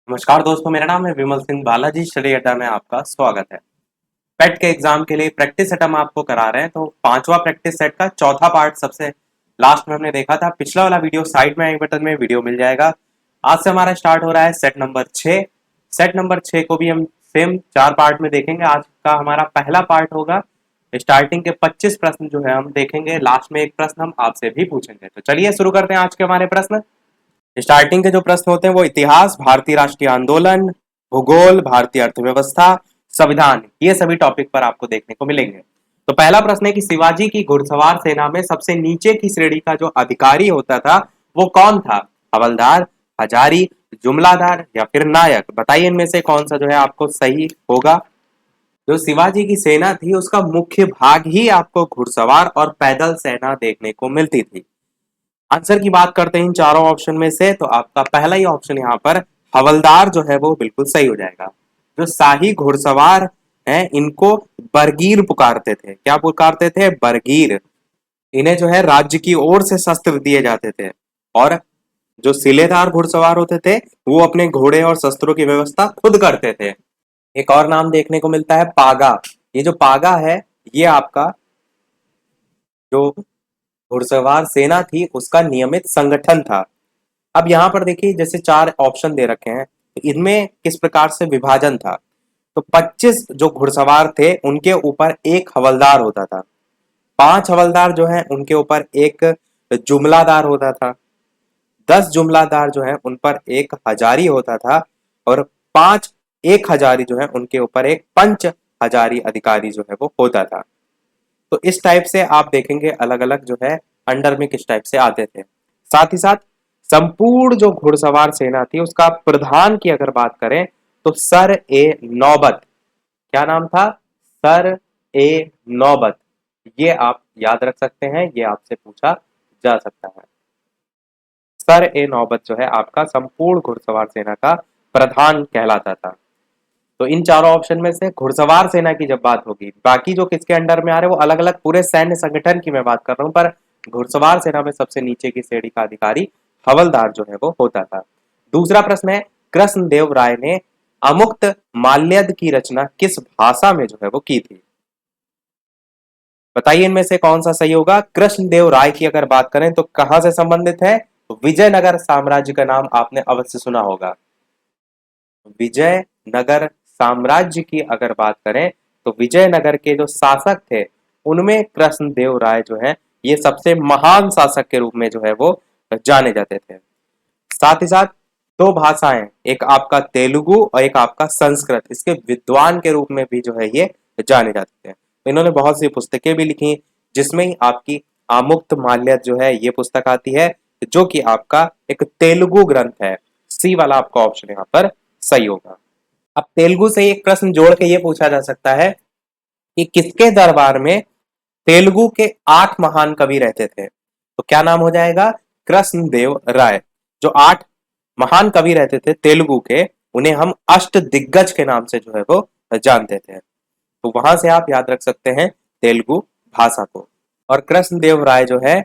नमस्कार दोस्तों, मेरा नाम है विमल सिंह। बालाजी स्टडी अड्डा में आपका स्वागत है। पेट के एग्जाम के लिए प्रैक्टिस सेट हम आपको करा रहे हैं। तो पांचवा प्रैक्टिस सेट का चौथा पार्ट सबसे लास्ट में हमने देखा था। पिछला वाला वीडियो साइड में आई बटन में वीडियो मिल जाएगा। आज से हमारा स्टार्ट हो रहा है सेट नंबर 6। सेट नंबर 6 को भी हम सेम 4 पार्ट में देखेंगे। आज का हमारा पहला पार्ट होगा। स्टार्टिंग के 25 प्रश्न जो है हम देखेंगे, लास्ट में एक प्रश्न हम आपसे भी पूछेंगे। तो चलिए शुरू करते हैं आज के हमारे प्रश्न। स्टार्टिंग के जो प्रश्न होते हैं वो इतिहास, भारतीय राष्ट्रीय आंदोलन, भूगोल, भारतीय अर्थव्यवस्था, संविधान, ये सभी टॉपिक पर आपको देखने को मिलेंगे। तो पहला प्रश्न है कि शिवाजी की घुड़सवार सेना में सबसे नीचे की श्रेणी का जो अधिकारी होता था वो कौन था? हवलदार, हजारी, जुमलादार या फिर नायक? बताइए इनमें से कौन सा जो है आपको सही होगा। जो शिवाजी की सेना थी उसका मुख्य भाग ही आपको घुड़सवार और पैदल सेना देखने को मिलती थी। आंसर की बात करते हैं इन चारों ऑप्शन में से, तो आपका पहला ही ऑप्शन यहाँ पर हवलदार जो है वो बिल्कुल सही हो जाएगा। जो शाही घुड़सवार हैं इनको बरगीर पुकारते थे। क्या पुकारते थे? बरगीर। इन्हें जो है राज्य की ओर से शस्त्र दिए जाते थे। और जो सिलेदार घुड़सवार होते थे वो अपने घोड़े और शस्त्रों की व्यवस्था खुद करते थे। एक और नाम देखने को मिलता है पागा। ये जो पागा है ये आपका जो घुड़सवार सेना थी उसका नियमित संगठन था। अब यहाँ पर देखिए जैसे 4 ऑप्शन दे रखे हैं, तो इनमें किस प्रकार से विभाजन था। तो 25 जो घुड़सवार थे उनके ऊपर एक हवलदार होता था। 5 हवलदार जो हैं उनके ऊपर एक जुमलादार होता था। 10 जुमलादार जो हैं उन पर एक हजारी होता था। और 5 एक हजारी जो है उनके ऊपर एक पंच हजारी अधिकारी जो है वो होता था। तो इस टाइप से आप देखेंगे अलग अलग जो है अंडर में किस टाइप से आते थे। साथ ही साथ संपूर्ण जो घुड़सवार सेना थी उसका प्रधान की अगर बात करें तो सर ए नौबत। क्या नाम था? सर ए नौबत। ये आप याद रख सकते हैं, ये आपसे पूछा जा सकता है। सर ए नौबत जो है आपका संपूर्ण घुड़सवार सेना का प्रधान कहलाता था। तो इन चारों ऑप्शन में से घुड़सवार सेना की जब बात होगी, बाकी जो किसके अंडर में आ रहे हैं वो अलग अलग पूरे सैन्य संगठन की मैं बात कर रहा हूं, पर घुड़सवार सेना में सबसे नीचे की श्रेणी का अधिकारी हवलदार जो है वो होता था। दूसरा प्रश्न है, कृष्णदेव राय ने अमुक्त माल्यद की रचना किस भाषा में जो है वो की थी? बताइए इनमें से कौन सा सही होगा। कृष्णदेव राय की अगर बात करें तो कहां से संबंधित है? तो विजयनगर साम्राज्य का नाम आपने अवश्य सुना होगा। विजयनगर साम्राज्य की अगर बात करें तो विजयनगर के जो शासक थे उनमें कृष्णदेव राय जो है ये सबसे महान शासक के रूप में जो है वो जाने जाते थे। साथ ही साथ 2 भाषाएं, एक आपका तेलुगु और एक आपका संस्कृत, इसके विद्वान के रूप में भी जो है ये जाने जाते थे। तो इन्होंने बहुत सी पुस्तकें भी लिखी जिसमें आपकी आमुक्त माल्यद जो है ये पुस्तक आती है, जो कि आपका एक तेलुगु ग्रंथ है। सी वाला आपका ऑप्शन यहाँ पर सही होगा। अब तेलुगु से एक प्रश्न जोड़ के ये पूछा जा सकता है कि किसके दरबार में तेलुगु के 8 महान कवि रहते थे? तो क्या नाम हो जाएगा? कृष्णदेव राय। जो 8 महान कवि रहते थे तेलुगु के, उन्हें हम अष्ट दिग्गज के नाम से जो है वो जानते थे। तो वहां से आप याद रख सकते हैं तेलुगु भाषा को। और कृष्णदेव राय जो है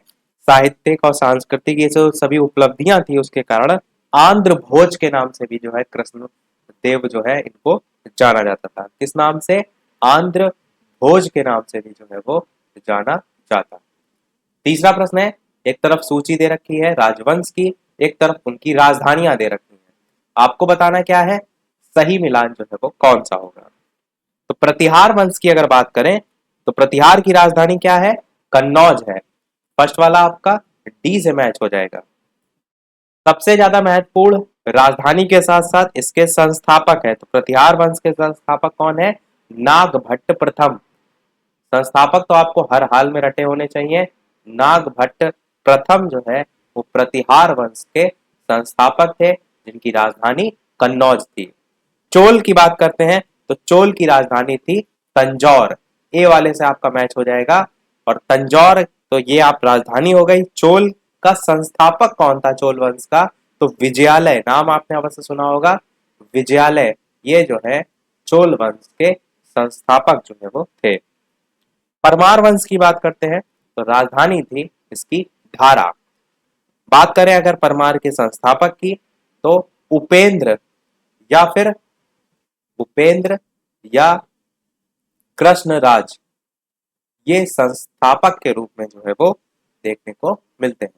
साहित्यिक और सांस्कृतिक ये जो सभी उपलब्धियां थी उसके कारण आंध्र भोज के नाम से भी जो है कृष्ण देव जो है इनको जाना जाता था। किस नाम से? आंध्र भोज के नाम से भी जो है वो जाना जाता। तीसरा प्रश्न है, एक तरफ सूची दे रखी है राजवंश की, एक तरफ उनकी राजधानियां दे रखी हैं। आपको बताना क्या है सही मिलान जो है वो कौन सा होगा। तो प्रतिहार वंश की अगर बात करें तो प्रतिहार की राजधानी क्या है? कन्नौज है। फर्स्ट वाला आपका डी से मैच हो जाएगा। सबसे ज्यादा महत्वपूर्ण राजधानी के साथ साथ इसके संस्थापक है। तो प्रतिहार वंश के संस्थापक कौन है? नागभट्ट प्रथम। संस्थापक तो आपको हर हाल में रटे होने चाहिए। नागभट्ट प्रथम जो है वो प्रतिहार वंश के संस्थापक थे जिनकी राजधानी कन्नौज थी। चोल की बात करते हैं तो चोल की राजधानी थी तंजौर। ए वाले से आपका मैच हो जाएगा। और तंजौर तो ये आप राजधानी हो गई। चोल का संस्थापक कौन था चोल वंश का? तो विजयालय, नाम आपने अवश्य सुना होगा। विजयालय ये जो है चोल वंश के संस्थापक जो है वो थे। परमार वंश की बात करते हैं तो राजधानी थी इसकी धारा। बात करें अगर परमार के संस्थापक की तो उपेंद्र या फिर उपेंद्र या कृष्णराज, ये संस्थापक के रूप में जो है वो देखने को मिलते हैं।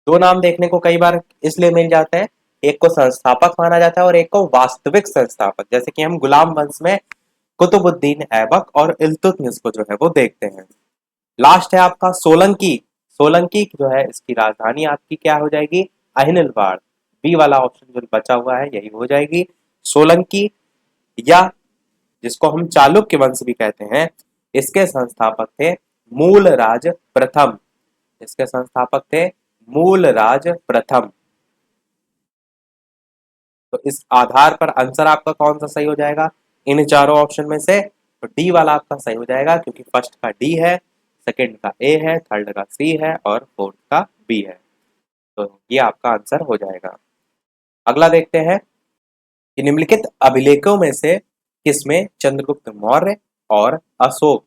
दो नाम देखने को कई बार इसलिए मिल जाते हैं, एक को संस्थापक माना जाता है और एक को वास्तविक संस्थापक, जैसे कि हम गुलाम वंश में कुतुबुद्दीन ऐबक और इल्तुतमिश को जो है वो देखते हैं। लास्ट है आपका सोलंकी। सोलंकी जो है इसकी राजधानी आपकी क्या हो जाएगी? अहिनलवाड़। बी वाला ऑप्शन जो बचा हुआ है यही हो जाएगी सोलंकी, या जिसको हम चालुक्य वंश भी कहते हैं, इसके संस्थापक थे मूलराज प्रथम। इसके संस्थापक थे मूलराज प्रथम। तो इस आधार पर आंसर आपका कौन सा सही हो जाएगा इन चारों ऑप्शन में से? तो डी वाला आपका सही हो जाएगा, क्योंकि फर्स्ट का डी है, सेकंड का ए है, थर्ड का सी है और फोर्थ का बी है। तो ये आपका आंसर हो जाएगा। अगला देखते हैं कि निम्नलिखित अभिलेखों में से किसमें चंद्रगुप्त मौर्य और अशोक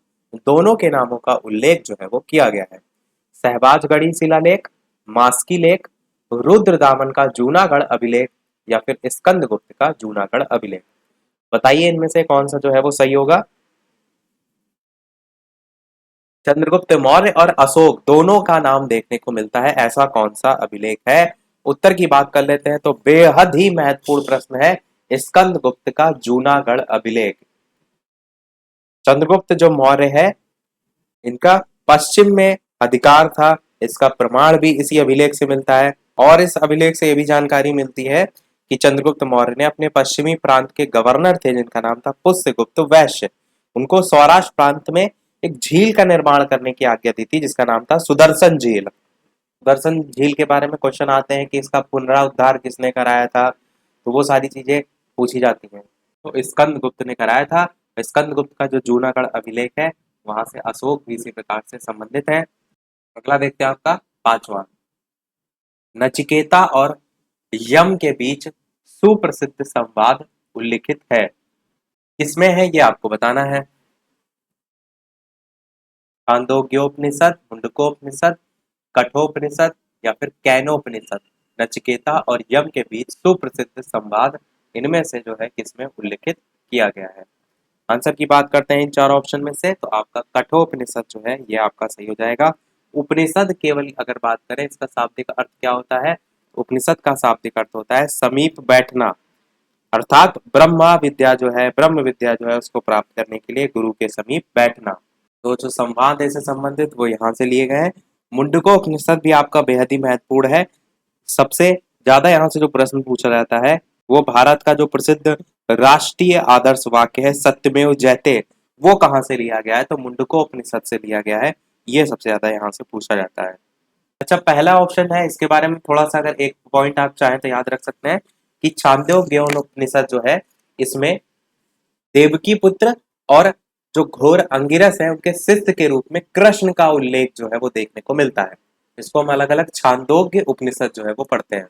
दोनों के नामों का उल्लेख जो है वो किया गया है? सहबाजगढ़ी शिलालेख, मास्की लेख, रुद्रदामन का जूनागढ़ अभिलेख या फिर स्कंदगुप्त का जूनागढ़ अभिलेख। बताइए इनमें से कौन सा जो है वो सही होगा? चंद्रगुप्त मौर्य और अशोक दोनों का नाम देखने को मिलता है, ऐसा कौन सा अभिलेख है? उत्तर की बात कर लेते हैं तो बेहद ही महत्वपूर्ण प्रश्न है, स्कंदगुप्त का जूनागढ़ अभिलेख। चंद्रगुप्त जो मौर्य है इनका पश्चिम में अधिकार था, इसका प्रमाण भी इसी अभिलेख से मिलता है। और इस अभिलेख से यह भी जानकारी मिलती है कि चंद्रगुप्त मौर्य ने अपने पश्चिमी प्रांत के गवर्नर थे जिनका नाम था पुष्यगुप्त वैश्य, उनको सौराष्ट्र प्रांत में एक झील का निर्माण करने की आज्ञा दी थी जिसका नाम था सुदर्शन झील। सुदर्शन झील के बारे में क्वेश्चन आते हैं कि इसका पुनरुद्धार किसने कराया था, तो वो सारी चीजें पूछी जाती हैं। तो स्कंदगुप्त ने कराया था। स्कंदगुप्त का जो जूनागढ़ अभिलेख है वहां से अशोक भी इसी प्रकार से संबंधित है। अगला देखते हैं आपका पांचवा, नचिकेता और यम के बीच सुप्रसिद्ध संवाद उल्लिखित है, किसमें है ये आपको बताना है? छांदोग्योपनिषद, मुंडकोपनिषद, कठोपनिषद या फिर कैनोपनिषद। नचिकेता और यम के बीच सुप्रसिद्ध संवाद इनमें से जो है किसमें उल्लिखित किया गया है? आंसर की बात करते हैं इन चार ऑप्शन में से, तो आपका कठोपनिषद जो है ये आपका सही हो जाएगा। उपनिषद केवल अगर बात करें इसका शाब्दिक अर्थ क्या होता है? उपनिषद का शाब्दिक अर्थ होता है समीप बैठना, अर्थात ब्रह्म विद्या जो है उसको प्राप्त करने के लिए गुरु के समीप बैठना। तो जो संवाद है इससे संबंधित वो यहाँ से लिए गए हैं। मुंडको उपनिषद भी आपका बेहद ही महत्वपूर्ण है। सबसे ज्यादा यहाँ से जो प्रश्न पूछा जाता है वो भारत का जो प्रसिद्ध राष्ट्रीय आदर्श वाक्य है सत्यमेव जयते, वो कहाँ से लिया गया है? तो मुंडको उपनिषद से लिया गया है। ये सबसे ज्यादा यहाँ से पूछा जाता है। अच्छा, पहला ऑप्शन है इसके बारे में थोड़ा सा अगर एक पॉइंट आप चाहें तो याद रख सकते हैं कि छांदोग्य उपनिषद जो है इसमें देवकी पुत्र और जो घोर अंगिरस है उनके शिष्य के रूप में कृष्ण का उल्लेख जो है वो देखने को मिलता है। इसको हम अलग अलग छांदोग्य उपनिषद जो है वो पढ़ते हैं।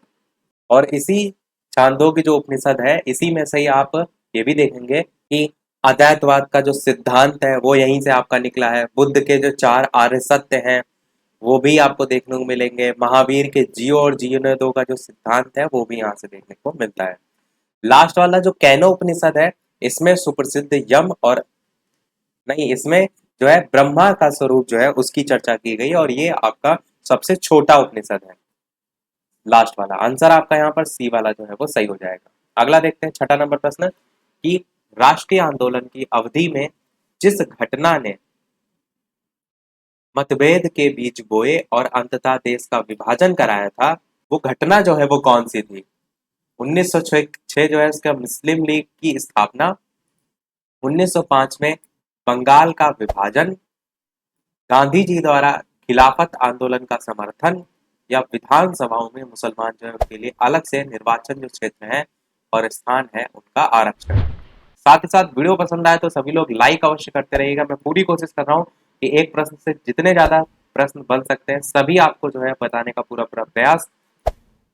और इसी छांदोग्य जो उपनिषद है इसी में से ही आप ये भी देखेंगे कि अद्वैतवाद का जो सिद्धांत है वो यहीं से आपका निकला है। बुद्ध के जो चार आर्य सत्य हैं वो भी आपको देखने को मिलेंगे। महावीर के जियो और जीने दो का जो सिद्धांत है वो भी यहाँ से देखने को मिलता है। लास्ट वाला जो कैनो उपनिषद है इसमें सुप्रसिद्ध यम और नहीं, इसमें जो है ब्रह्मा का स्वरूप जो है उसकी चर्चा की गई और ये आपका सबसे छोटा उपनिषद है। लास्ट वाला आंसर आपका यहाँ पर सी वाला जो है वो सही हो जाएगा। अगला देखते हैं छठा नंबर प्रश्न कि राष्ट्रीय आंदोलन की अवधि में जिस घटना ने मतभेद के बीज बोए और अंततः देश का विभाजन कराया था वो घटना जो है वो कौन सी थी? 1906 जो है उसका मुस्लिम लीग की स्थापना, 1905 में बंगाल का विभाजन, गांधी जी द्वारा खिलाफत आंदोलन का समर्थन, या विधानसभाओं में मुसलमान जो है उनके लिए अलग से निर्वाचन जो क्षेत्र है और स्थान है उनका आरक्षण। साथ ही साथ वीडियो पसंद आए तो सभी लोग लाइक अवश्य करते रहिएगा। मैं पूरी कोशिश कर रहा हूँ कि एक प्रश्न से जितने ज्यादा प्रश्न बन सकते हैं सभी आपको जो है बताने का पूरा पूरा प्रयास।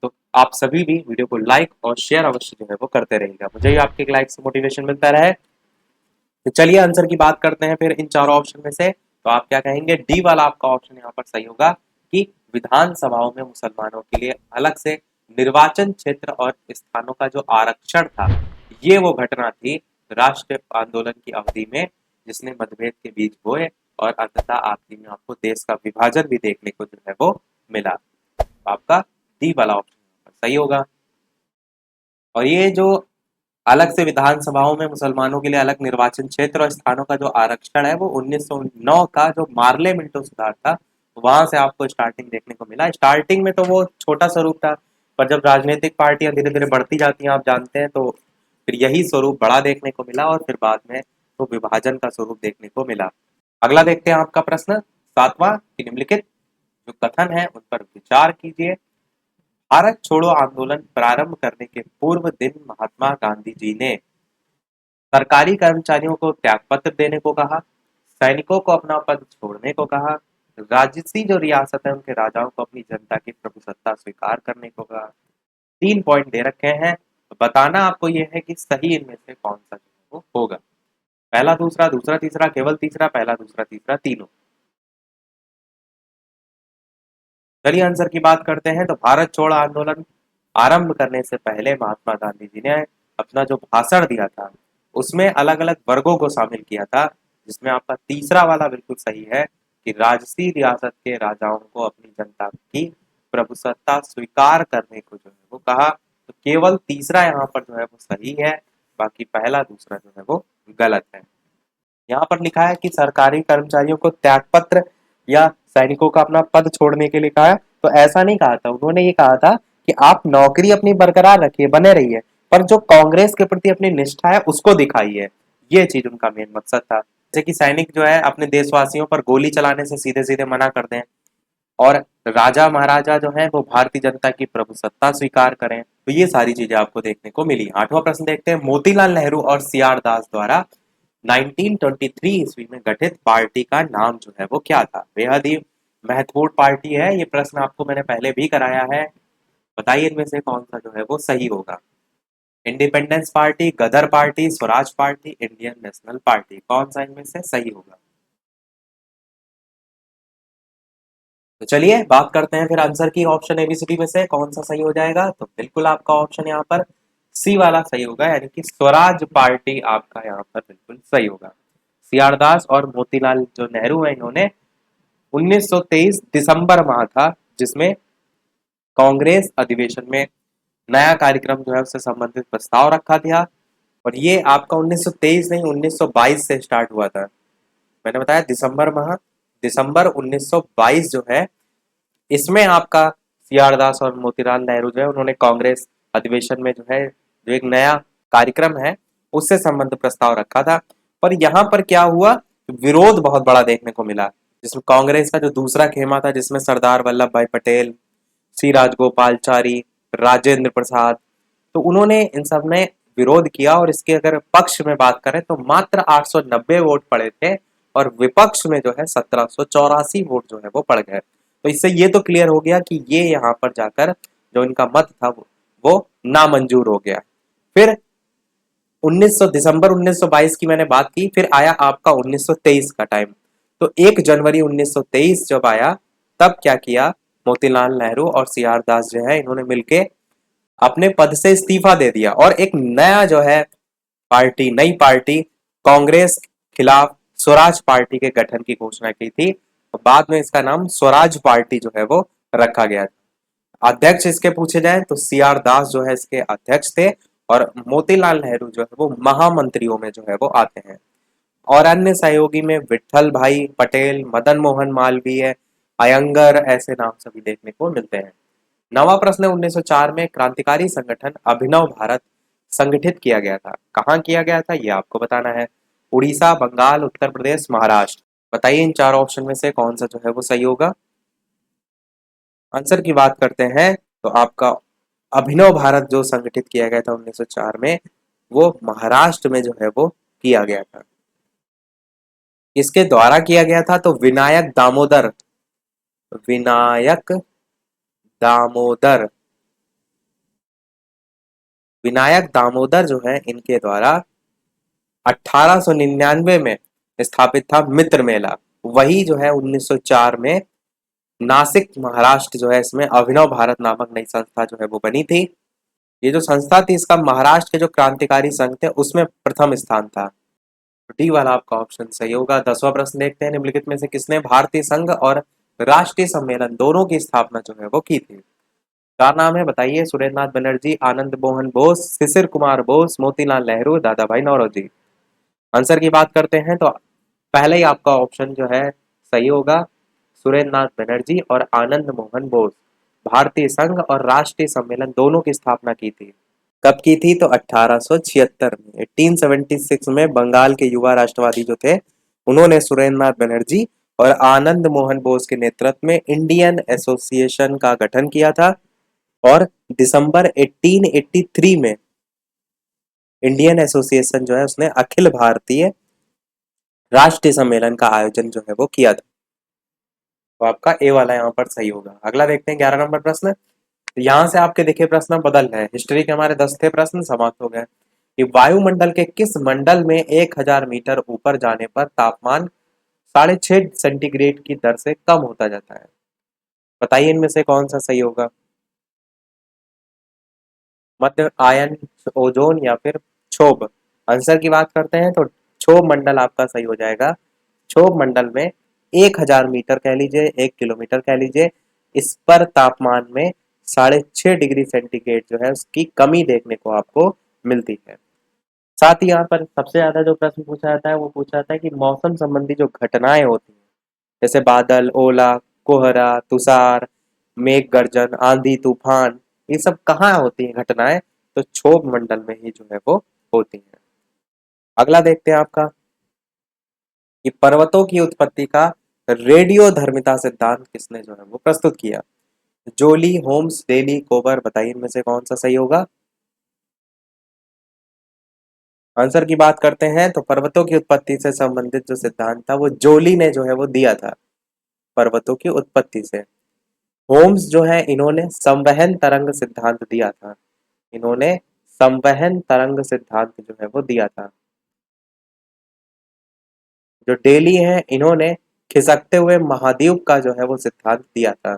तो आप सभी भी वीडियो को लाइक और शेयर अवश्य जो है वो करते रहिएगा, मुझे भी आपके लाइक से मोटिवेशन मिलता रहे। तो चलिए आंसर की बात करते हैं फिर इन चारों ऑप्शन में से। तो आप क्या कहेंगे? डी वाला आपका ऑप्शन यहाँ पर सही होगा कि विधानसभाओं में मुसलमानों के लिए अलग से निर्वाचन क्षेत्र और स्थानों का जो आरक्षण था ये वो घटना थी राष्ट्र आंदोलन की अवधि में जिसने मतभेद के बीज बोए और अंततः आखिरी में आपको देश का विभाजन भी देखने को जो है वो मिला। तो आपका डी वाला ऑप्शन सही होगा। और ये जो अलग से विधानसभाओं में मुसलमानों के लिए अलग निर्वाचन क्षेत्र और स्थानों का जो आरक्षण है वो 1909 का जो मार्ले मिंटो सुधार था वहां से आपको स्टार्टिंग देखने को मिला। स्टार्टिंग में तो वो छोटा स्वरूप था, पर जब राजनीतिक पार्टियां धीरे धीरे बढ़ती जाती हैं आप जानते हैं, तो फिर यही स्वरूप बड़ा देखने को मिला और फिर बाद में तो विभाजन का स्वरूप देखने को मिला। अगला देखते हैं आपका प्रश्न 7वां कि निम्नलिखित जो कथन है उन पर विचार कीजिए। भारत छोड़ो आंदोलन प्रारंभ करने के पूर्व दिन महात्मा गांधी जी ने सरकारी कर्मचारियों को त्यागपत्र देने को कहा, सैनिकों को अपना पद छोड़ने को कहा, राजसी जो रियासत है उनके राजाओं को अपनी जनता की प्रभुसत्ता स्वीकार करने को कहा। 3 पॉइंट दे रखे हैं, तो बताना आपको ये है कि सही इनमें से कौन सा जो है वो होगा। पहला दूसरा, दूसरा तीसरा, केवल तीसरा, पहला दूसरा तीसरा, तीनों। चलिए आंसर की बात करते हैं। तो भारत छोड़ो आंदोलन आरंभ करने से पहले महात्मा गांधी जी ने अपना जो भाषण दिया था उसमें अलग अलग वर्गों को शामिल किया था, जिसमें आपका तीसरा वाला बिल्कुल सही है कि राजसी रियासत के राजाओं को अपनी जनता की प्रभुसत्ता स्वीकार करने को जो है वो कहा। तो केवल तीसरा यहाँ पर जो है वो सही है, बाकी पहला दूसरा जो है वो गलत है। यहाँ पर लिखा है कि सरकारी कर्मचारियों को त्यागपत्र या सैनिकों का अपना पद छोड़ने के लिए कहा है, तो ऐसा नहीं कहा था। उन्होंने ये कहा था कि आप नौकरी अपनी बरकरार रखिए, बने रहिए, पर जो कांग्रेस के प्रति अपनी निष्ठा है उसको दिखाइए। ये चीज उनका मेन मकसद था। जैसे कि सैनिक जो है अपने देशवासियों पर गोली चलाने से सीधे सीधे मना कर दें और राजा महाराजा जो है वो भारतीय जनता की प्रभुसत्ता स्वीकार करें। तो ये सारी चीजें आपको देखने को मिली। 8वां प्रश्न देखते हैं। मोतीलाल नेहरू और सीआर दास द्वारा 1923 ईस्वी में गठित पार्टी का नाम जो है वो क्या था? बेहद ही महत्वपूर्ण पार्टी है। ये प्रश्न आपको मैंने पहले भी कराया है। बताइए इनमें से कौन सा जो है वो सही होगा। Independence Party, Ghadar Party, Swaraj Party, Indian National Party, कौन सा इनमें से सही होगा? तो चलिए बात करते हैं फिर आंसर की। ऑप्शन एबीसीडी में से कौन सा सही हो जाएगा? तो बिल्कुल आपका ऑप्शन यहाँ पर सी वाला सही होगा, यानी कि स्वराज पार्टी आपका यहाँ पर बिल्कुल सही होगा। सीआर दास और मोतीलाल जो नेहरू है इन्होंने 1923 दिसंबर माह था जिसमें कांग्रेस अधिवेशन में नया कार्यक्रम जो है उससे संबंधित प्रस्ताव रखा था। और ये आपका 1923 नहीं 1922 से स्टार्ट हुआ था। मैंने बताया दिसंबर माह, दिसंबर 1922 जो है इसमें आपका सीआर दास और मोतीलाल नेहरू जो है उन्होंने कांग्रेस अधिवेशन में जो है जो एक नया कार्यक्रम है उससे संबंध प्रस्ताव रखा था। पर यहाँ पर क्या हुआ, विरोध बहुत बड़ा देखने को मिला, जिसमें कांग्रेस का जो दूसरा खेमा था जिसमें सरदार वल्लभ भाई पटेल, श्री राजगोपालचारी, राजेंद्र प्रसाद, तो उन्होंने इन सब ने विरोध किया। और इसके अगर पक्ष में बात करें तो मात्र 890 वोट पड़े थे और विपक्ष में जो है 1784 वोट जो है वो पड़ गए। तो इससे ये तो क्लियर हो गया कि ये यहाँ पर जाकर जो इनका मत था वो नामंजूर हो गया। फिर 1900 दिसंबर 1922 की मैंने बात की, फिर आया आपका 1923 का टाइम। तो 1 जनवरी 1923 जब आया तब क्या किया, मोतीलाल नेहरू और सीआर दास जो है इन्होंने मिलके अपने पद से इस्तीफा दे दिया और एक नया जो है पार्टी, नई पार्टी कांग्रेस खिलाफ स्वराज पार्टी के गठन की घोषणा की थी। बाद में इसका नाम स्वराज पार्टी जो है वो रखा गया था। अध्यक्ष इसके पूछे जाए तो सीआर दास जो है इसके अध्यक्ष थे और मोतीलाल नेहरू जो है वो महामंत्रियों में जो है वो आते हैं। और अन्य सहयोगी में विट्ठल भाई पटेल, मदन मोहन मालवीय, अयंगर, ऐसे नाम सभी देखने को मिलते हैं। 9वां प्रश्न है 1904 में क्रांतिकारी संगठन अभिनव भारत संगठित किया गया था। कहाँ किया गया था ये आपको बताना है। उड़ीसा, बंगाल, उत्तर प्रदेश, महाराष्ट्र। बताइए इन 4 ऑप्शन में से कौन सा जो है वो सही होगा। आंसर की बात करते हैं तो आपका अभिनव भारत जो संगठित किया गया था 1904 में वो महाराष्ट्र में जो है वो किया गया था। इसके द्वारा किया गया था तो विनायक दामोदर विनायक दामोदर जो है इनके द्वारा 1899 में स्थापित था मित्र मेला। वही जो है 1904 में नासिक महाराष्ट्र जो है इसमें अभिनव भारत नामक नई संस्था जो है वो बनी थी। ये जो संस्था थी इसका महाराष्ट्र के जो क्रांतिकारी संघ थे उसमें प्रथम स्थान था। डी वाला आपका ऑप्शन सही होगा। 10वां प्रश्न देखते हैं, निम्नलिखित में से किसने भारतीय संघ और राष्ट्रीय सम्मेलन दोनों की स्थापना जो है वो की थी? क्या नाम है बताइए? सुरेंद्र नाथ बनर्जी, आनंद मोहन बोस, शिशिर कुमार बोस, मोतीलाल नेहरू, दादा भाई नौरोजी। आंसर की बात करते हैं तो पहले ही आपका ऑप्शन जो है सही होगा। सुरेंद्र नाथ बनर्जी और आनंद मोहन बोस भारतीय संघ और राष्ट्रीय सम्मेलन दोनों की स्थापना की थी। कब की थी? तो 1876 में, 1876 में बंगाल के युवा राष्ट्रवादी जो थे उन्होंने सुरेंद्र नाथ बनर्जी और आनंद मोहन बोस के नेतृत्व में इंडियन एसोसिएशन का गठन किया था और दिसंबर 1883 में इंडियन एसोसिएशन जो है उसने अखिल भारतीय राष्ट्रीय सम्मेलन का आयोजन जो है वो किया था। तो आपका ए वाला यहाँ पर सही होगा। अगला देखते हैं 11 नंबर प्रश्न। तो यहाँ से आपके देखे प्रश्न बदल रहे हैं। हिस्ट्री के हमारे 10 थे प्रश्न समाप्त हो गए कि वायुमंडल के किस मंडल में 1000 मीटर ऊपर जाने पर तापमान 6.5 सेंटीग्रेड की दर से कम होता जाता है? बताइए इनमें से कौन सा सही होगा? मध्य, आयन, ओजोन या फिर क्षोभ? आंसर की बात करते हैं तो क्षोभ मंडल आपका सही हो जाएगा। क्षोभ मंडल में 1000 मीटर कह लीजिए, 1 किलोमीटर कह लीजिए, इस पर तापमान में 6.5 डिग्री सेंटीग्रेड जो है उसकी कमी देखने को आपको मिलती है। साथ ही यहाँ पर सबसे ज्यादा जो प्रश्न पूछा जाता है वो पूछा जाता है कि मौसम संबंधी जो घटनाएं होती हैं जैसे बादल, ओला, कोहरा, तुषार, मेघ गर्जन, आंधी, तूफान, ये सब कहाँ होती हैं घटनाएं? तो क्षोभ मंडल में ही जो है वो होती हैं। अगला देखते हैं आपका कि पर्वतों की उत्पत्ति का रेडियोधर्मिता सिद्धांत किसने जो है वो प्रस्तुत किया? जोली, होम्स, डेली, कोबर। बताइए इनमें से कौन सा सही होगा? आंसर की बात करते हैं तो पर्वतों की उत्पत्ति से संबंधित जो सिद्धांत था वो जोली ने जो है वो दिया था पर्वतों की उत्पत्ति से। होम्स जो है इन्होंने संवहन तरंग सिद्धांत दिया था। इन्होंने संवहन तरंग सिद्धांत जो है वो दिया था। जो डेली है इन्होंने खिसकते हुए महाद्वीप का जो है वो सिद्धांत दिया था।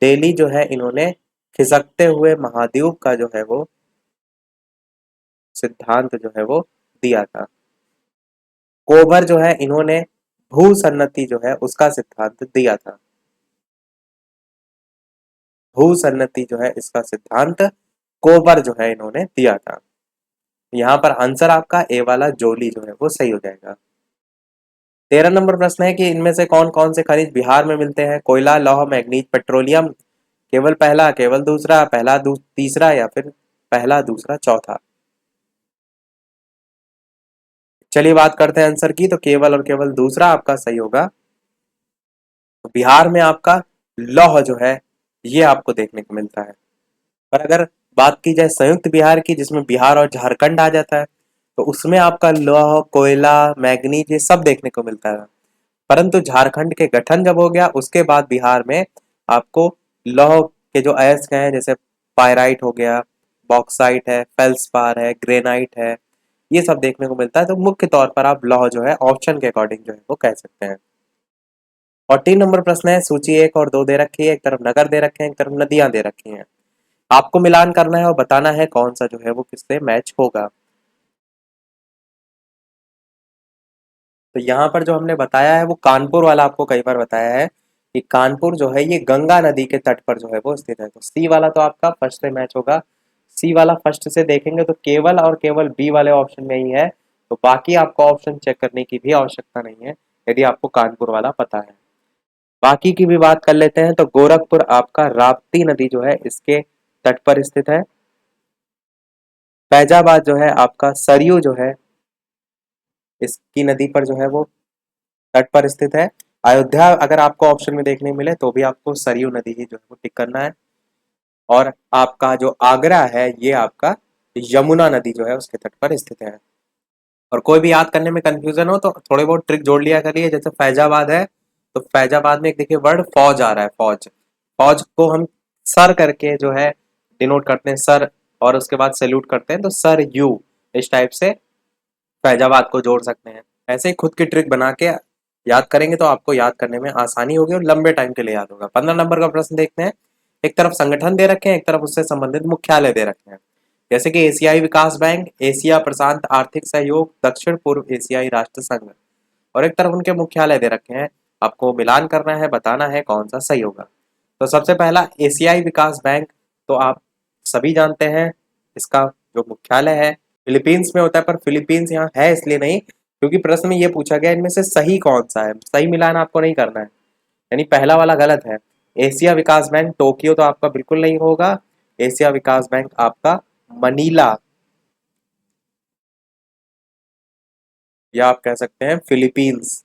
डेली जो है इन्होंने खिसकते हुए महाद्वीप का जो है वो सिद्धांत जो है वो दिया था। कोबर जो है इन्होंने भूसन्नति जो है उसका सिद्धांत दिया था। भूसन्नति जो है इसका सिद्धांत कोबर जो है इन्होंने दिया था। यहाँ पर आंसर आपका ए वाला जोली जो है वो सही हो जाएगा। 13 नंबर प्रश्न है कि इनमें से कौन कौन से खनिज बिहार में मिलते हैं? कोयला, लौह, मैग्नीज, पेट्रोलियम। केवल पहला, केवल दूसरा, तीसरा या फिर पहला, दूसरा, चौथा? चलिए बात करते हैं आंसर की। तो केवल और केवल दूसरा आपका सही होगा। तो बिहार में आपका लौह जो है ये आपको देखने को मिलता है। पर अगर बात की जाए संयुक्त बिहार की जिसमें बिहार और झारखंड आ जाता है तो उसमें आपका लौह, कोयला, मैग्नीज ये सब देखने को मिलता है। परंतु झारखंड के गठन जब हो गया उसके बाद बिहार में आपको लौह के जो अयस्क हैं जैसे पायराइट हो गया, बॉक्साइट है, फेल्सपार है, ग्रेनाइट है, ये सब देखने को मिलता है। तो मुख्य तौर पर आप लौह जो है ऑप्शन के अकॉर्डिंग जो है वो कह सकते हैं। 14 नंबर प्रश्न है, सूची 1 और 2 दे रखी है, एक तरफ नगर दे रखे हैं, एक तरफ नदियां दे रखी हैं। आपको मिलान करना है और बताना है कौन सा जो है वो किससे मैच होगा। तो यहाँ पर जो हमने बताया है वो कानपुर वाला आपको कई बार बताया है कि कानपुर जो है ये गंगा नदी के तट पर जो है वो स्थित है। तो सी वाला तो आपका फर्स्ट से मैच होगा। सी वाला फर्स्ट से देखेंगे तो केवल और केवल बी वाले ऑप्शन में ही है। तो बाकी आपको ऑप्शन चेक करने की भी आवश्यकता नहीं है यदि आपको कानपुर वाला पता है। बाकी की भी बात कर लेते हैं तो गोरखपुर आपका राप्ती नदी जो है इसके तट पर स्थित है। फैजाबाद जो है आपका सरयू जो है इसकी नदी पर जो है वो तट पर स्थित है। अयोध्या अगर आपको ऑप्शन में देखने मिले तो भी आपको सरयू नदी ही जो है वो टिक करना है। और आपका जो आगरा है ये आपका यमुना नदी जो है उसके तट पर स्थित है। और कोई भी याद करने में कंफ्यूजन हो तो थोड़े बहुत ट्रिक जोड़ लिया करिए। जैसे फैजाबाद है तो फैजाबाद में एक देखिए वर्ड फौज आ रहा है, फौज। फौज को हम सर करके जो है डिनोट करते हैं, सर, और उसके बाद सैल्यूट करते हैं तो सर यू, इस टाइप से फैजाबाद को जोड़ सकते हैं। ऐसे ही खुद की ट्रिक बना के याद करेंगे तो आपको याद करने में आसानी होगी और लंबे टाइम के लिए याद होगा। 15 नंबर का प्रश्न देखते हैं एक तरफ संगठन दे रखे हैं, एक तरफ उससे संबंधित मुख्यालय दे रखे हैं, जैसे कि एशियाई विकास बैंक, एशिया प्रशांत आर्थिक सहयोग, दक्षिण पूर्व एशियाई राष्ट्र संघ, और एक तरफ उनके मुख्यालय दे रखे हैं। आपको मिलान करना है, बताना है कौन सा सही होगा। तो सबसे पहला एशियाई विकास बैंक, तो आप सभी जानते हैं इसका जो मुख्यालय है फिलीपींस में होता है, पर फिलीपींस यहाँ है इसलिए नहीं क्योंकि प्रश्न में ये पूछा गया इनमें से सही कौन सा है। सही मिलान आपको नहीं करना है, यानी पहला वाला गलत है। एशिया विकास बैंक टोक्यो तो आपका बिल्कुल नहीं होगा। एशिया विकास बैंक आपका मनीला, या आप कह सकते हैं फिलीपींस,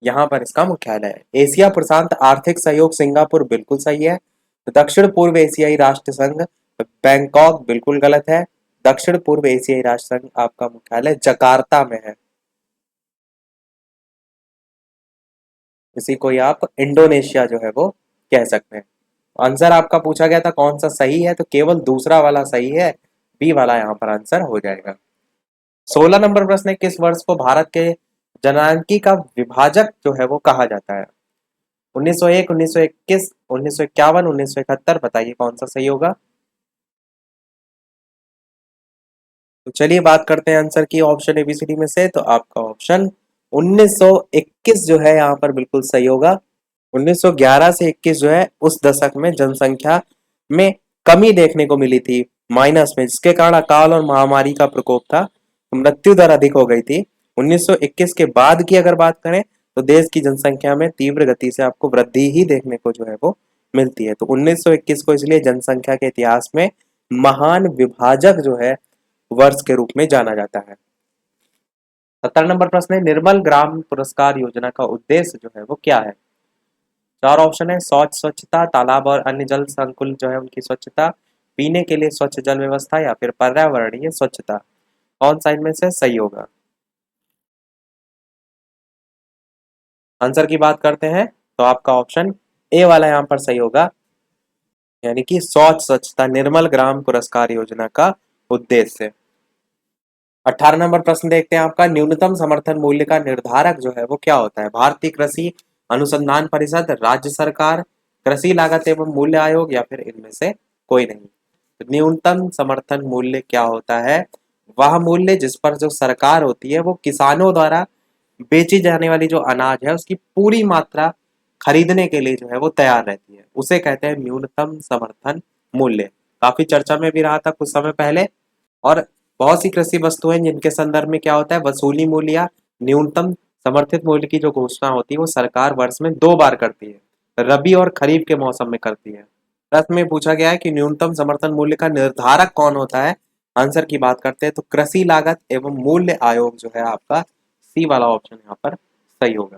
यहाँ पर इसका मुख्यालय है। एशिया प्रशांत आर्थिक सहयोग सिंगापुर बिल्कुल सही है। दक्षिण पूर्व एशियाई राष्ट्र संघ बैंकॉक बिल्कुल गलत है। दक्षिण पूर्व एशियाई राष्ट्र संघ आपका मुख्यालय जकार्ता में है। इसी को ही आप इंडोनेशिया जो है वो कह सकते हैं। आंसर आपका पूछा गया था कौन सा सही है, तो केवल दूसरा वाला सही है, बी वाला यहाँ पर आंसर हो जाएगा। 16 नंबर प्रश्न है, किस वर्ष को भारत के जननांकी का विभाजक जो है वो कहा जाता है? 1901, 1921, 1951, 1971, बताइए कौन सा सही होगा। तो चलिए बात करते हैं आंसर की ऑप्शन एबीसीडी में से। तो आपका ऑप्शन 1921 जो है यहाँ पर बिल्कुल सही होगा। 1911 से 21 जो है उस दशक में जनसंख्या में कमी देखने को मिली थी, माइनस में, जिसके कारण अकाल और महामारी का प्रकोप था, मृत्यु दर अधिक हो गई थी। 1921 के बाद की अगर बात करें तो देश की जनसंख्या में तीव्र गति से आपको वृद्धि ही देखने को जो है वो मिलती है। तो 1921 को इसलिए जनसंख्या के इतिहास में महान विभाजक जो है वर्ष के रूप में जाना जाता है। 17 नंबर प्रश्न है, निर्मल ग्राम पुरस्कार योजना का उद्देश्य जो है वो क्या है? चार ऑप्शन है, स्वच्छता, तालाब और अन्य जल संकुल जो है उनकी स्वच्छता, पीने के लिए स्वच्छ जल व्यवस्था, या फिर पर्यावरणीय स्वच्छता। कौन सा इनमें से सही होगा? आंसर की बात करते हैं तो आपका ऑप्शन ए वाला यहाँ पर सही होगा, यानी कि स्वच्छता निर्मल ग्राम पुरस्कार योजना का उद्देश्य। 18 नंबर प्रश्न देखते हैं आपका, न्यूनतम समर्थन मूल्य का निर्धारक जो है वो क्या होता है? भारतीय कृषि अनुसंधान परिषद, राज्य सरकार, कृषि लागत एवं मूल्य आयोग, या फिर इनमें से कोई नहीं। तो न्यूनतम समर्थन मूल्य क्या होता है? वह मूल्य जिस पर जो सरकार होती है वो किसानों द्वारा बेची जाने वाली जो अनाज है उसकी पूरी मात्रा खरीदने के लिए जो है वो तैयार रहती है, उसे कहते हैं न्यूनतम समर्थन मूल्य। काफी चर्चा में भी रहा था कुछ समय पहले। और बहुत सी कृषि वस्तुएं जिनके संदर्भ में क्या होता है, वसूली मूल्य या न्यूनतम समर्थित मूल्य की जो घोषणा होती है वो सरकार वर्ष में 2 बार करती है, रबी और खरीफ के मौसम में करती है। प्रश्न में पूछा गया है कि न्यूनतम समर्थन मूल्य का निर्धारक कौन होता है? आंसर की बात करते हैं तो कृषि लागत एवं मूल्य आयोग जो है आपका सी वाला ऑप्शन यहाँ पर सही होगा।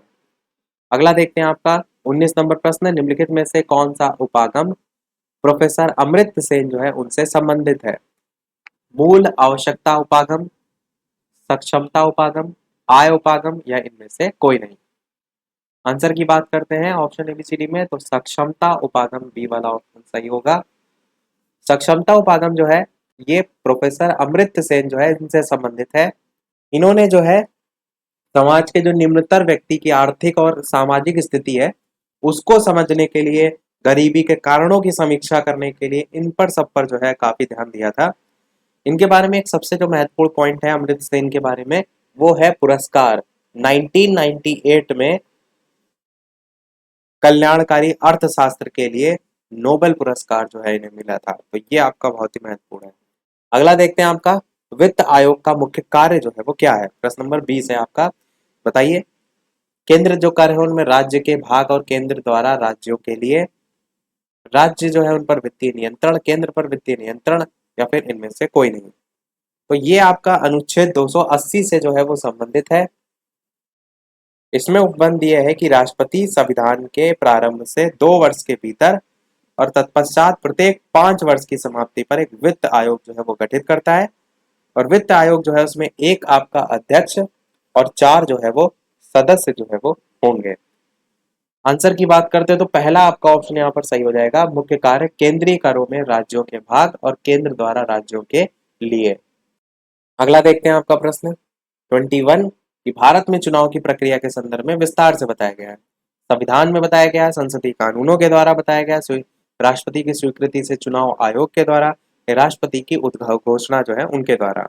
अगला देखते हैं आपका 19 नंबर प्रश्न, निम्नलिखित में से कौन सा उपागम प्रोफेसर अमृत सेन जो है उनसे संबंधित है? मूल आवश्यकता उपागम, सक्षमता उपागम, आय उपागम, या इनमें से कोई नहीं। आंसर की बात करते हैं ऑप्शन एबीसीडी में, तो सक्षमता उपागम बी वाला ऑप्शन सही होगा। सक्षमता उपागम जो है ये प्रोफेसर अमृत सेन जो है इनसे संबंधित है। इन्होंने जो है समाज के जो निम्नतर व्यक्ति की आर्थिक और सामाजिक स्थिति है उसको समझने के लिए, गरीबी के कारणों की समीक्षा करने के लिए इन पर सब पर जो है काफी ध्यान दिया था। इनके बारे में एक सबसे जो महत्वपूर्ण पॉइंट है अमृत सेन के बारे में वो है पुरस्कार। 1998 में कल्याणकारी अर्थशास्त्र के लिए नोबेल पुरस्कार जो है इन्हें मिला था, तो ये आपका बहुत ही महत्वपूर्ण है। अगला देखते हैं आपका, वित्त आयोग का मुख्य कार्य जो है वो क्या है? प्रश्न नंबर 20 है आपका, बताइए। केंद्र जो कार्य है उनमें राज्य के भाग और केंद्र द्वारा राज्यों के लिए, राज्य जो है उन पर वित्तीय नियंत्रण, केंद्र पर वित्तीय नियंत्रण, या फिर इनमें से कोई नहीं। तो ये आपका अनुच्छेद 280 से जो है वो संबंधित है। इसमें उपबंध यह है कि राष्ट्रपति संविधान के प्रारंभ से 2 वर्ष के भीतर और तत्पश्चात प्रत्येक 5 वर्ष की समाप्ति पर एक वित्त आयोग जो है वो गठित करता है। और वित्त आयोग जो है उसमें एक आपका अध्यक्ष और 4 जो है वो सदस्य जो है वो होंगे। आंसर की बात करते हैं तो पहला आपका ऑप्शन यहाँ पर सही हो जाएगा, मुख्य कार्य केंद्रीय करों में राज्यों के भाग और केंद्र द्वारा राज्यों के लिए। अगला देखते हैं आपका प्रश्न 21 कि भारत में चुनाव की प्रक्रिया के संदर्भ में विस्तार से बताया गया है। संविधान में बताया गया है, संसदीय कानूनों के द्वारा बताया गया है, राष्ट्रपति की स्वीकृति से चुनाव आयोग के द्वारा, या राष्ट्रपति की उद्घोषणा घोषणा जो है उनके द्वारा।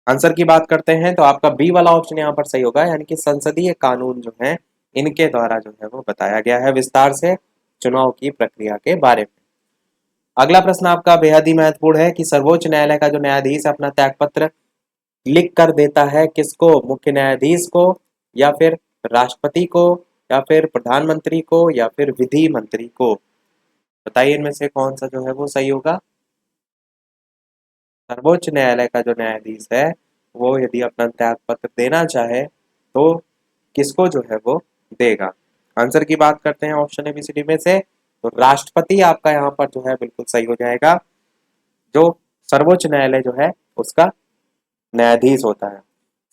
आंसर की बात करते हैं तो आपका बी वाला ऑप्शन यहाँ पर सही होगा, यानी कि संसदीय कानून जो है इनके द्वारा जो है वो बताया गया है विस्तार से चुनाव की प्रक्रिया के बारे में। अगला प्रश्न आपका बेहद ही महत्वपूर्ण है कि सर्वोच्च न्यायालय का जो न्यायाधीश अपना त्यागपत्र लिख कर देता है किसको, मुख्य न्यायाधीश को, या फिर राष्ट्रपति को, या फिर प्रधानमंत्री को, या फिर विधि मंत्री को। बताइए इनमें से कौन सा जो है वो सही होगा। सर्वोच्च न्यायालय का जो न्यायाधीश है वो यदि अपना त्याग पत्र देना चाहे तो किसको जो है वो देगा। आंसर की बात करते हैं ऑप्शन एबीसीडी में से, तो राष्ट्रपति आपका यहाँ पर जो है बिल्कुल सही हो जाएगा, जो सर्वोच्च न्यायालय जो है उसका न्यायाधीश होता है।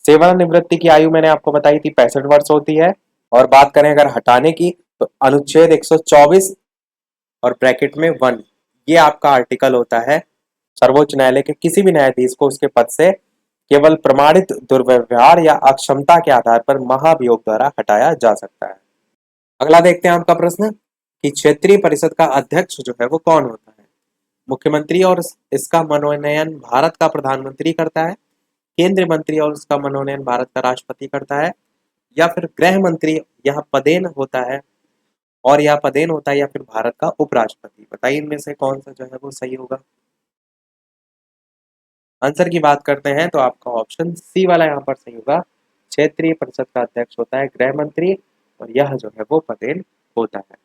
सेवानिवृत्ति की आयु मैंने आपको बताई थी 65 वर्ष होती है। और बात करें अगर हटाने की तो अनुच्छेद 124 और ब्रैकेट में 1 ये आपका आर्टिकल होता है, सर्वोच्च न्यायालय के किसी भी न्यायाधीश को उसके पद से केवल प्रमाणित दुर्व्यवहार या अक्षमता के आधार पर महाभियोग द्वारा हटाया जा सकता है। अगला देखते हैं आपका प्रश्न कि क्षेत्रीय परिषद का अध्यक्ष जो है वो कौन होता है। मुख्यमंत्री और इसका मनोनयन भारत का प्रधानमंत्री करता है, केंद्रीय मंत्री और उसका मनोनयन भारत का राष्ट्रपति करता है, या फिर गृह मंत्री यह पदेन होता है और यह पदेन होता है, या फिर भारत का उपराष्ट्रपति। बताइए इनमें से कौन सा जो है वो सही होगा। आंसर की बात करते हैं तो आपका ऑप्शन सी वाला यहाँ पर सही होगा। क्षेत्रीय परिषद का अध्यक्ष होता है गृह मंत्री और यह जो है वो पदेन होता है।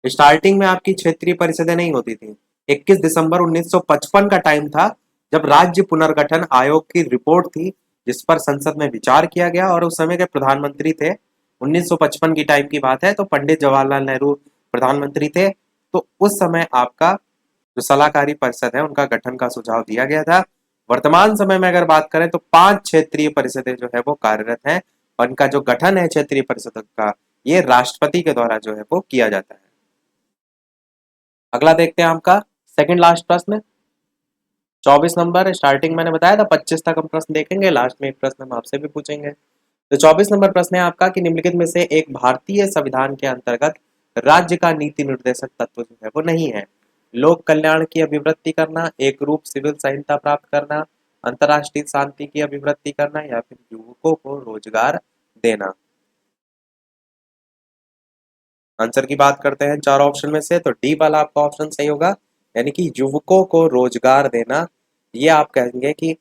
स्टार्टिंग में आपकी क्षेत्रीय परिषदें नहीं होती थी। 21 दिसंबर 1955 का टाइम था जब राज्य पुनर्गठन आयोग की रिपोर्ट थी जिस पर संसद में विचार किया गया, और उस समय के प्रधानमंत्री थे 1955 की टाइम की बात है, तो पंडित जवाहरलाल नेहरू प्रधानमंत्री थे। तो उस समय आपका जो सलाहकारी परिषद है उनका गठन का सुझाव दिया गया था। वर्तमान समय में अगर बात करें तो 5 क्षेत्रीय परिषदें जो है वो कार्यरत हैं, और इनका जो गठन है क्षेत्रीय परिषद का ये राष्ट्रपति के द्वारा जो है वो किया जाता है। अगला देखते हैं आपका सेकंड लास्ट प्रश्न 24 नंबर। स्टार्टिंग मैंने बताया था 25 तक हम प्रश्न देखेंगे, लास्ट में एक प्रश्न हम आपसे भी पूछेंगे। तो 24 नंबर प्रश्न है आपका कि निम्नलिखित में से एक भारतीय संविधान के अंतर्गत राज्य का नीति निर्देशक तत्व जो है वो नहीं है। लोक कल्याण की अभिवृद्धि करना, एक रूप सिविल संहिता प्राप्त करना, अंतरराष्ट्रीय शांति की अभिवृद्धि करना, या फिर युवकों को रोजगार देना। आंसर की बात करते हैं चार ऑप्शन में से, तो डी वाला आपका ऑप्शन सही होगा, यानी कि युवकों को रोजगार देना। ये आप कहेंगे कि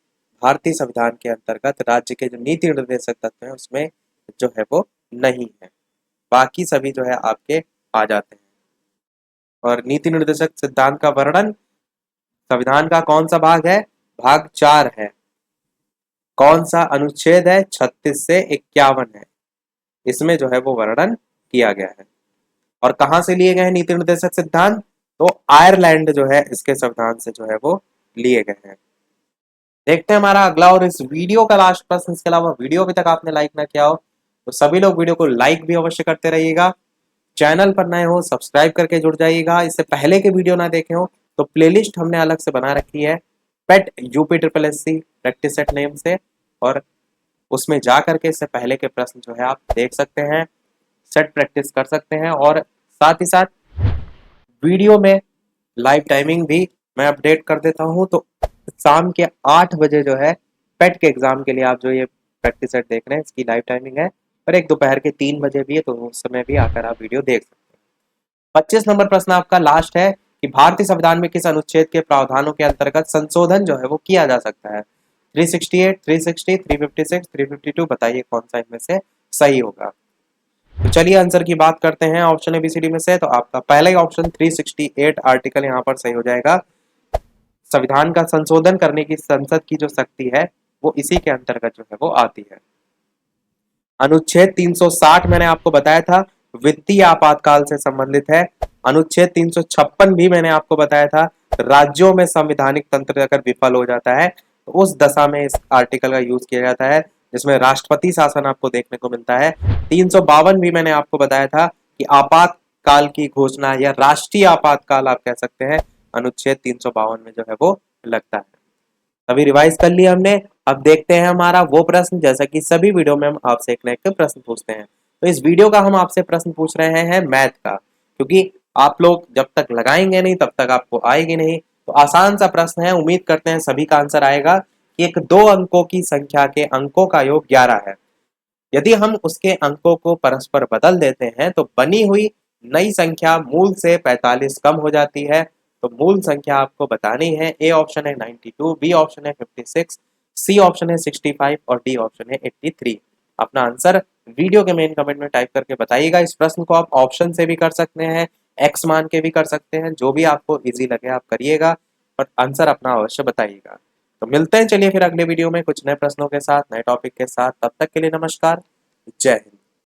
भारतीय संविधान के अंतर्गत राज्य के जो नीति निर्देशक तत्व हैं उसमें जो है वो नहीं है, बाकी सभी जो है आपके आ जाते हैं। और नीति निर्देशक सिद्धांत का वर्णन संविधान का कौन सा भाग है, भाग 4 है। कौन सा अनुच्छेद है, 36 से 51 है, इसमें जो है वो वर्णन किया गया है। और कहां से लिए गए हैं नीति निर्देशक सिद्धांत, तो आयरलैंड जो है इसके संविधान से जो है वो लिए गए हैं। देखते हैं हमारा अगला और इस वीडियो का लास्ट प्रश्न। इसके अलावा वीडियो अभी तक आपने लाइक ना किया हो तो सभी लोग वीडियो को लाइक भी अवश्य करते रहिएगा। चैनल पर नए हो सब्सक्राइब करके जुड़ जाइएगा। इससे पहले के वीडियो ना देखे हो तो प्लेलिस्ट हमने अलग से बना रखी है PET UP triple S C practice set name से, और उसमें जा करके इससे पहले के प्रश्न जो है आप देख सकते हैं, सेट प्रैक्टिस कर सकते हैं। और साथ ही साथ वीडियो में लाइव टाइमिंग भी मैं अपडेट कर देता हूं, तो शाम के 8 बजे जो है पेट के एग्जाम के लिए आप जो ये प्रैक्टिस सेट देख रहे हैं इसकी लाइव टाइमिंग है, और एक दोपहर के 3 बजे भी है, तो उस समय भी आकर आप वीडियो देख सकते हैं। 25 नंबर प्रश्न आपका लास्ट है कि भारतीय संविधान में किस अनुच्छेद के प्रावधानों के अंतर्गत संशोधन जो है वो किया जा सकता है। 368, 360, 356, 352, बताइए कौन सा इनमें से सही होगा। तो चलिए आंसर की बात करते हैं ऑप्शन एबीसीडी में से, तो आपका पहला ही ऑप्शन 368 आर्टिकल यहाँ पर सही हो जाएगा। संविधान का संशोधन करने की संसद की जो शक्ति है वो इसी के अंतर्गत जो है वो आती है। अनुच्छेद 360 मैंने आपको बताया था वित्तीय आपातकाल से संबंधित है। अनुच्छेद 356 भी मैंने आपको बताया था राज्यों में संवैधानिक तंत्र अगर विफल हो जाता है तो उस दशा में इस आर्टिकल का यूज किया जाता है, जिसमें राष्ट्रपति शासन आपको देखने को मिलता है। 352 भी मैंने आपको बताया था कि आपातकाल की घोषणा या राष्ट्रीय आपातकाल आप कह सकते हैं अनुच्छेद 352 में जो है वो लगता है। अभी रिवाइज कर लिया हमने। अब देखते हैं हमारा वो प्रश्न, जैसा कि सभी वीडियो में हम आपसे एक न एक प्रश्न पूछते हैं। तो इस वीडियो का हम आपसे प्रश्न पूछ रहे हैं मैथ का, क्योंकि आप लोग जब तक लगाएंगे नहीं तब तक आपको आएगी नहीं। तो आसान सा प्रश्न है, उम्मीद करते हैं सभी का आंसर आएगा कि एक 2 अंकों की संख्या के अंकों का योग 11 है। यदि हम उसके अंकों को परस्पर बदल देते हैं तो बनी हुई नई संख्या मूल से 45 कम हो जाती है। तो मूल संख्या आपको बतानी है। ए ऑप्शन है 92, बी ऑप्शन है 56, सी ऑप्शन है 65 और डी ऑप्शन है 83। अपना आंसर वीडियो के मेन कमेंट में टाइप करके बताइएगा। इस प्रश्न को आप ऑप्शन से भी कर सकते हैं, एक्स मान के भी कर सकते हैं, जो भी आपको इजी लगे आप करिएगा, पर आंसर अपना अवश्य बताइएगा। तो मिलते हैं चलिए फिर अगले वीडियो में कुछ नए प्रश्नों के साथ, नए टॉपिक के साथ। तब तक के लिए नमस्कार, जय हिंद।